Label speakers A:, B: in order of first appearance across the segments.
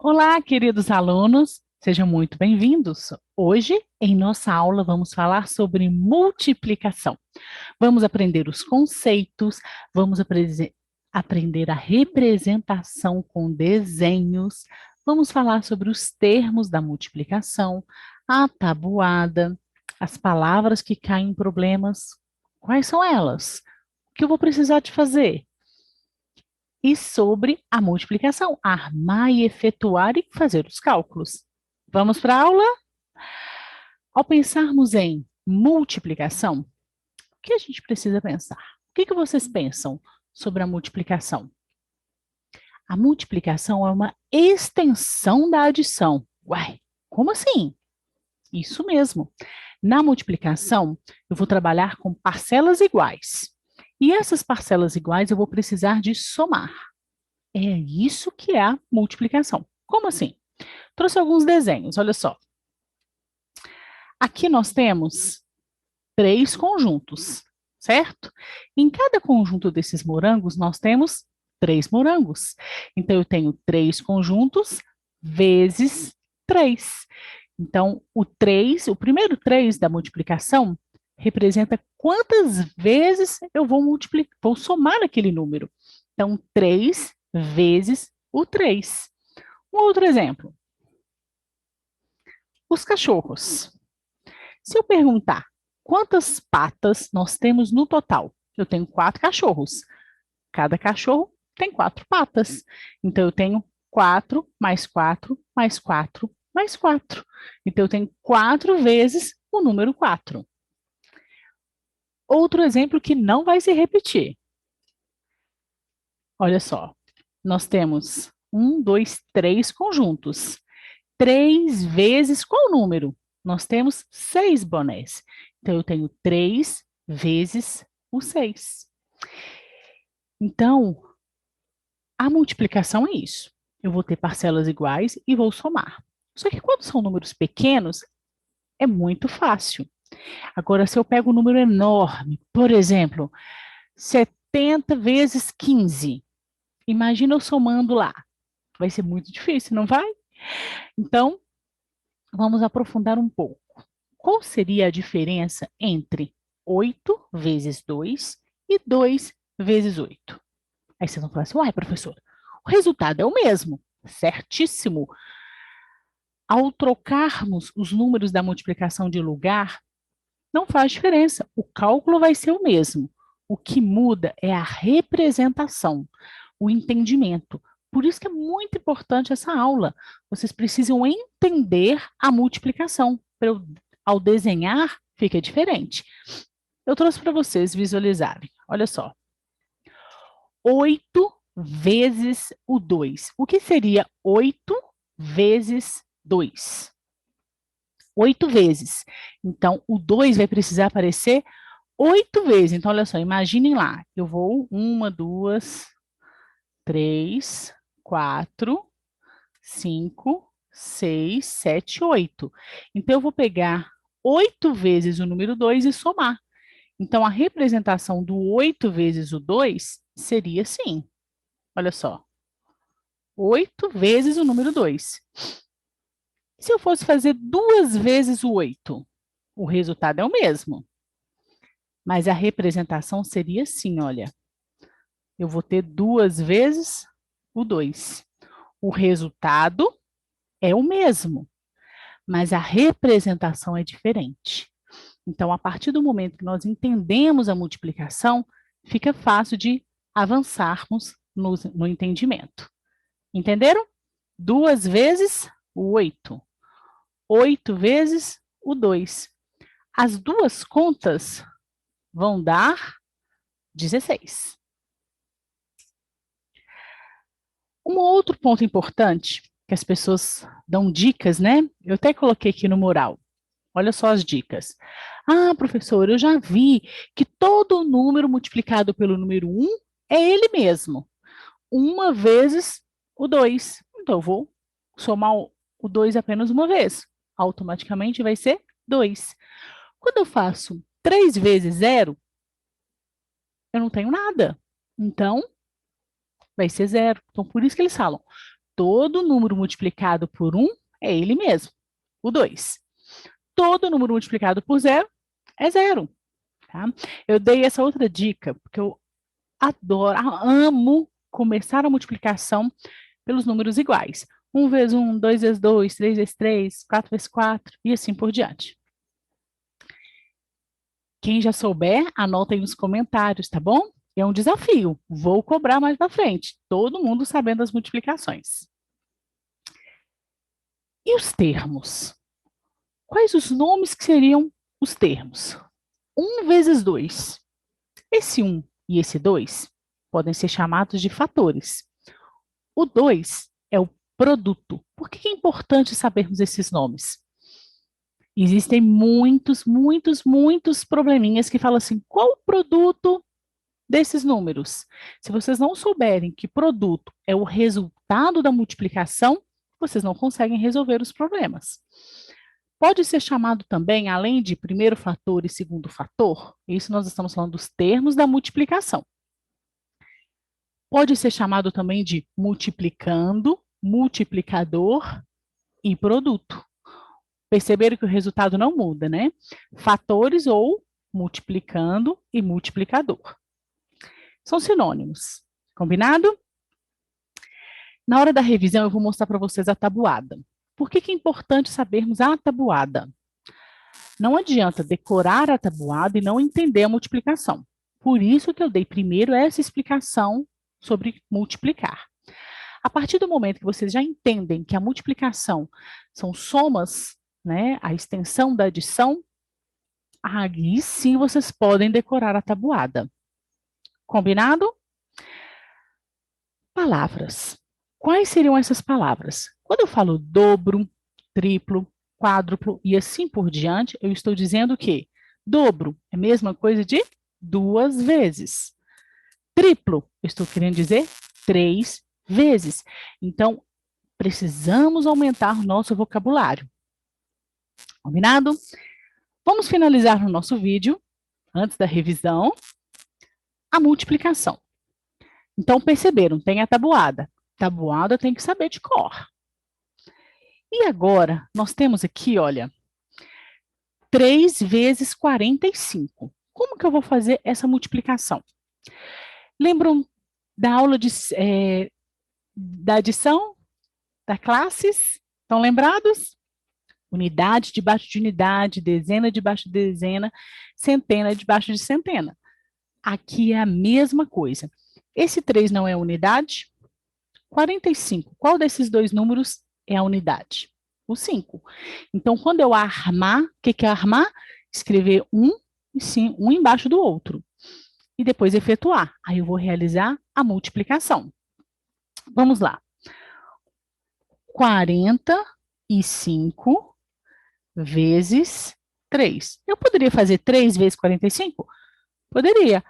A: Olá, queridos alunos, sejam muito bem-vindos. Hoje, em nossa aula, vamos falar sobre multiplicação. Vamos aprender os conceitos, aprender a representação com desenhos, vamos falar sobre os termos da multiplicação, a tabuada, as palavras que caem em problemas. Quais são elas? O que eu vou precisar de fazer? E sobre a multiplicação, armar e efetuar e fazer os cálculos. Vamos para a aula? Ao pensarmos em multiplicação, o que a gente precisa pensar? O que vocês pensam sobre a multiplicação? A multiplicação é uma extensão da adição. Uai, como assim? Isso mesmo. Na multiplicação, eu vou trabalhar com parcelas iguais. E essas parcelas iguais eu vou precisar de somar. É isso que é a multiplicação. Como assim? Trouxe alguns desenhos, olha só. Aqui nós temos três conjuntos, certo? Em cada conjunto desses morangos, nós temos três morangos. Então, eu tenho três conjuntos vezes três. Então, o primeiro três da multiplicação, representa quantas vezes eu vou multiplicar, vou somar aquele número. Então, 3 vezes o 3. Um outro exemplo. Os cachorros. Se eu perguntar quantas patas nós temos no total, eu tenho 4 cachorros. Cada cachorro tem 4 patas. Então, eu tenho 4 mais 4 mais 4 mais 4. Então, eu tenho 4 vezes o número 4. Outro exemplo que não vai se repetir. Olha só, nós temos 3 conjuntos. 3 vezes qual número? Nós temos 6 bonés. Então, eu tenho 3 vezes o 6. Então, a multiplicação é isso. Eu vou ter parcelas iguais e vou somar. Só que quando são números pequenos, é muito fácil. Agora, se eu pego um número enorme, por exemplo, 70 vezes 15, imagina eu somando lá. Vai ser muito difícil, não vai? Então, vamos aprofundar um pouco. Qual seria a diferença entre 8 vezes 2 e 2 vezes 8? Aí vocês vão falar assim, uai, professor, o resultado é o mesmo. Certíssimo. Ao trocarmos os números da multiplicação de lugar, não faz diferença. O cálculo vai ser o mesmo. O que muda é a representação, o entendimento. Por isso que é muito importante essa aula. Vocês precisam entender a multiplicação. Ao desenhar, fica diferente. Eu trouxe para vocês visualizarem. Olha só. 8 vezes o 2. O que seria 8 vezes 2? 8 vezes. Então, o 2 vai precisar aparecer 8 vezes. Então, olha só, imaginem lá. Eu vou 1, 2, 3, 4, 5, 6, 7, 8. Então, eu vou pegar 8 vezes o número 2 e somar. Então, a representação do 8 vezes o 2 seria assim. Olha só. 8 vezes o número 2. Se eu fosse fazer 2 vezes o 8, o resultado é o mesmo. Mas a representação seria assim, olha. Eu vou ter 2 vezes o 2. O resultado é o mesmo, mas a representação é diferente. Então, a partir do momento que nós entendemos a multiplicação, fica fácil de avançarmos no entendimento. Entenderam? 2 vezes o 8. 8 vezes o 2. As duas contas vão dar 16. Um outro ponto importante, que as pessoas dão dicas, né? Eu até coloquei aqui no mural. Olha só as dicas. Ah, professor, eu já vi que todo número multiplicado pelo número 1 é ele mesmo. 1 vezes o 2. Então, eu vou somar o 2 apenas uma vez. Automaticamente vai ser 2. Quando eu faço 3 vezes 0, eu não tenho nada. Então, vai ser 0. Então, por isso que eles falam, todo número multiplicado por 1 é ele mesmo, o 2. Todo número multiplicado por 0 é 0. Tá? Eu dei essa outra dica, porque eu adoro, amo começar a multiplicação pelos números iguais. 1 vezes 1, 2 vezes 2, 3 vezes 3, 4 vezes 4 e assim por diante. Quem já souber, anota aí nos comentários, tá bom? É um desafio, vou cobrar mais para frente, todo mundo sabendo as multiplicações. E os termos? Quais os nomes que seriam os termos? 1 vezes 2. Esse 1 e esse 2 podem ser chamados de fatores. O 2 é o produto. Por que é importante sabermos esses nomes? Existem muitos probleminhas que falam assim, qual o produto desses números? Se vocês não souberem que produto é o resultado da multiplicação, vocês não conseguem resolver os problemas. Pode ser chamado também, além de primeiro fator e segundo fator, isso nós estamos falando dos termos da multiplicação. Pode ser chamado também de multiplicando, multiplicador e produto. Perceberam que o resultado não muda, né? Fatores ou multiplicando e multiplicador. São sinônimos. Combinado? Na hora da revisão, eu vou mostrar para vocês a tabuada. Por que é importante sabermos a tabuada? Não adianta decorar a tabuada e não entender a multiplicação. Por isso que eu dei primeiro essa explicação sobre multiplicar. A partir do momento que vocês já entendem que a multiplicação são somas, né, a extensão da adição, aí sim vocês podem decorar a tabuada. Combinado? Palavras. Quais seriam essas palavras? Quando eu falo dobro, triplo, quádruplo e assim por diante, eu estou dizendo que dobro é a mesma coisa de 2 vezes. Triplo, eu estou querendo dizer 3 vezes. Então, precisamos aumentar o nosso vocabulário. Combinado? Vamos finalizar no nosso vídeo, antes da revisão, a multiplicação. Então, perceberam, tem a tabuada. Tabuada tem que saber de cor. E agora, nós temos aqui, olha, 3 vezes 45. Como que eu vou fazer essa multiplicação? Lembram da aula da adição, da classes? Estão lembrados? Unidade debaixo de unidade, dezena debaixo de dezena, centena debaixo de centena. Aqui é a mesma coisa. Esse 3 não é unidade? 45. Qual desses dois números é a unidade? O 5. Então, quando eu armar, o que é armar? Escrever um embaixo do outro. E depois efetuar. Aí eu vou realizar a multiplicação. Vamos lá. 45 vezes 3. Eu poderia fazer 3 vezes 45? Poderia.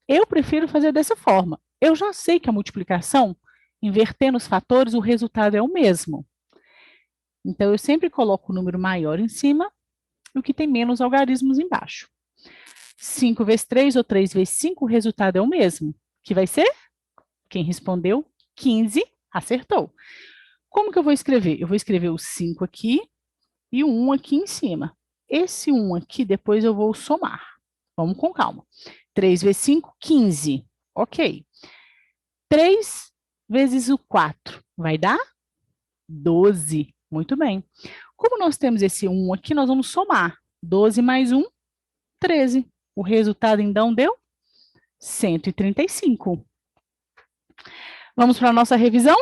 A: Eu prefiro fazer dessa forma. Eu já sei que a multiplicação, invertendo os fatores, o resultado é o mesmo. Então, eu sempre coloco o número maior em cima e o que tem menos algarismos embaixo. 5 vezes 3 ou 3 vezes 5, o resultado é o mesmo. Que vai ser? Quem respondeu 15, acertou. Como que eu vou escrever? Eu vou escrever o 5 aqui e o 1 aqui em cima. Esse 1 aqui, depois eu vou somar. Vamos com calma. 3 vezes 5, 15. Ok. 3 vezes o 4 vai dar 12. Muito bem. Como nós temos esse 1 aqui, nós vamos somar. 12 mais 1, 13. O resultado, então, deu 135. Vamos para a nossa revisão?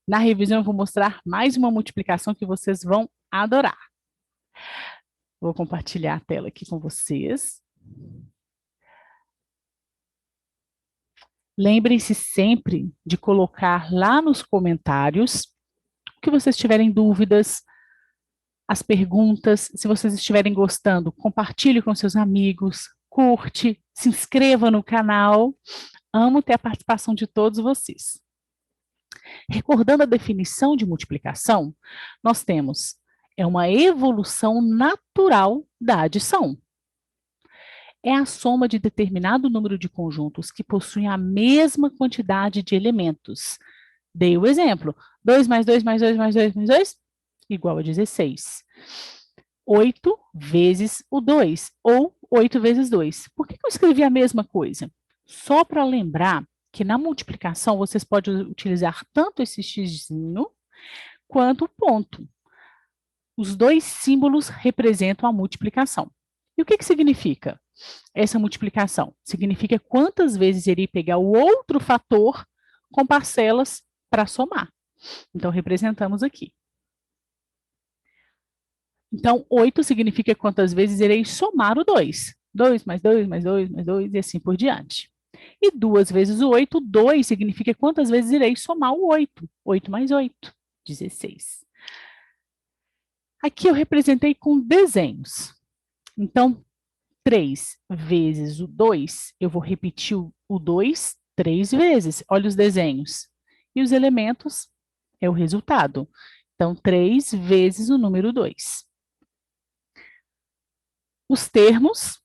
A: Na revisão, eu vou mostrar mais uma multiplicação que vocês vão adorar. Vou compartilhar a tela aqui com vocês. Lembrem-se sempre de colocar lá nos comentários o que vocês tiverem dúvidas, as perguntas. Se vocês estiverem gostando, compartilhe com seus amigos, curte, se inscreva no canal. Amo ter a participação de todos vocês. Recordando a definição de multiplicação, nós temos uma evolução natural da adição. É a soma de determinado número de conjuntos que possuem a mesma quantidade de elementos, Dei o exemplo. 2 mais 2 mais 2 mais 2 mais 2, igual a 16. 8 vezes o 2, ou 8 vezes 2. Por que eu escrevi a mesma coisa? Só para lembrar que na multiplicação vocês podem utilizar tanto esse xzinho quanto o ponto. Os dois símbolos representam a multiplicação. E o que significa essa multiplicação? Significa quantas vezes irei pegar o outro fator com parcelas para somar. Então, representamos aqui. Então, 8 significa quantas vezes irei somar o 2. 2 mais 2 mais 2 mais 2 e assim por diante. E 2 vezes o 8, 2 significa quantas vezes irei somar o 8. 8 mais 8, 16. Aqui eu representei com desenhos. Então, 3 vezes o 2, eu vou repetir o 2 3 vezes. Olha os desenhos. E os elementos é o resultado. Então, 3 vezes o número 2. Os termos,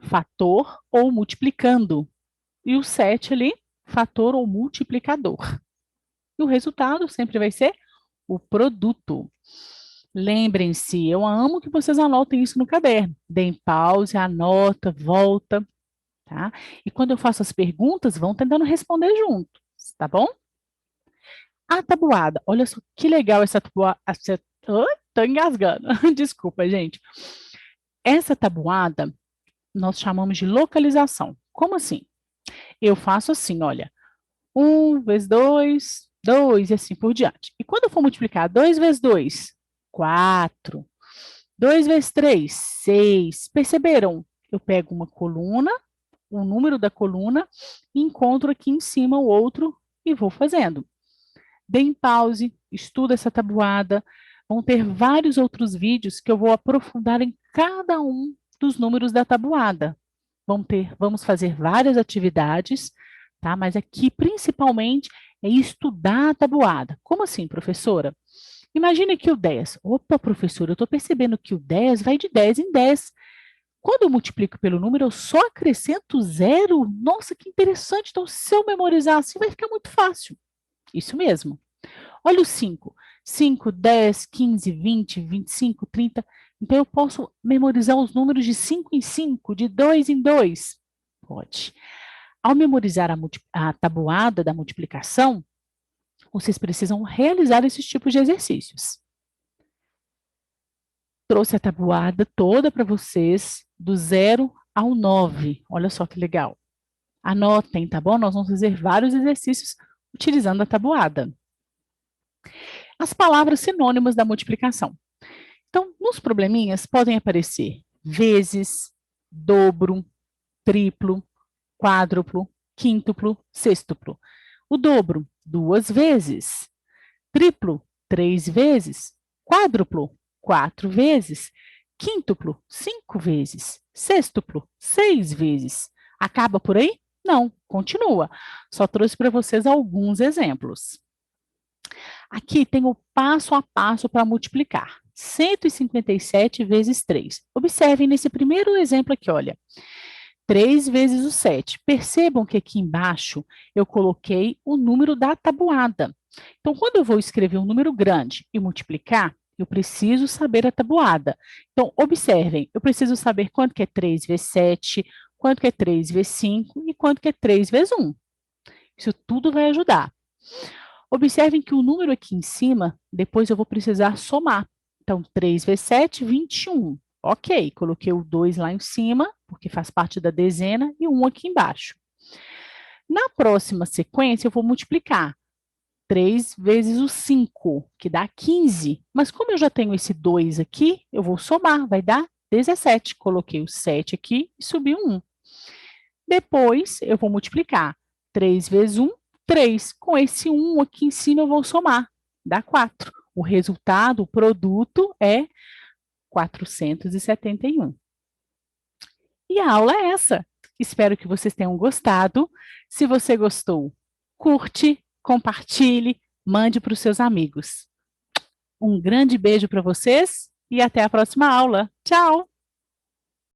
A: fator ou multiplicando. E o 7 ali, fator ou multiplicador. E o resultado sempre vai ser o produto. Lembrem-se, eu amo que vocês anotem isso no caderno. Deem pause, anota, volta, tá? E quando eu faço as perguntas, vão tentando responder junto, tá bom? A tabuada, olha só que legal essa tabuada. Tô engasgando, desculpa, gente. Essa tabuada nós chamamos de localização. Como assim? Eu faço assim, olha, 1 vezes 2, 2 e assim por diante. E quando eu for multiplicar 2 vezes 2, 4. 2 vezes 3, 6. Perceberam? Eu pego uma coluna, o número da coluna, encontro aqui em cima o outro e vou fazendo. Deem pause, estuda essa tabuada. Vão ter vários outros vídeos que eu vou aprofundar em cada um dos números da tabuada. Vamos fazer várias atividades, tá? Mas aqui, principalmente, é estudar a tabuada. Como assim, professora? Imagine que o 10. Opa, professora, eu estou percebendo que o 10 vai de 10 em 10. Quando eu multiplico pelo número, eu só acrescento zero. Nossa, que interessante. Então, se eu memorizar assim, vai ficar muito fácil. Isso mesmo. Olha o 5. 5, 10, 15, 20, 25, 30. Então, eu posso memorizar os números de 5 em 5, de 2 em 2. Pode. Ao memorizar a tabuada da multiplicação, vocês precisam realizar esses tipos de exercícios. Trouxe a tabuada toda para vocês, do 0 ao 9. Olha só que legal. Anotem, tá bom? Nós vamos fazer vários exercícios utilizando a tabuada. As palavras sinônimas da multiplicação. Então, nos probleminhas podem aparecer vezes, dobro, triplo, quádruplo, quíntuplo, sextuplo. O dobro, 2 vezes. Triplo, 3 vezes. Quádruplo, 4 vezes. Quíntuplo, 5 vezes. Sextuplo, 6 vezes. Acaba por aí? Não, continua. Só trouxe para vocês alguns exemplos. Aqui tem o passo a passo para multiplicar. 157 vezes 3. Observem nesse primeiro exemplo aqui, olha. 3 vezes o 7. Percebam que aqui embaixo eu coloquei o número da tabuada. Então, quando eu vou escrever um número grande e multiplicar, eu preciso saber a tabuada. Então, observem, eu preciso saber quanto que é 3 vezes 7, quanto que é 3 vezes 5 e quanto que é 3 vezes 1. Isso tudo vai ajudar. Observem que o número aqui em cima, depois eu vou precisar somar. Então, 3 vezes 7, 21. Ok, coloquei o 2 lá em cima, porque faz parte da dezena, e o 1 aqui embaixo. Na próxima sequência, eu vou multiplicar 3 vezes o 5, que dá 15. Mas como eu já tenho esse 2 aqui, eu vou somar, vai dar 17. Coloquei o 7 aqui e subi o 1. Depois, eu vou multiplicar 3 vezes 1, 3. Com esse 1 aqui em cima, eu vou somar, dá 4. O resultado, o produto é 471. E a aula é essa. Espero que vocês tenham gostado. Se você gostou, curte, compartilhe, mande para os seus amigos. Um grande beijo para vocês e até a próxima aula. Tchau!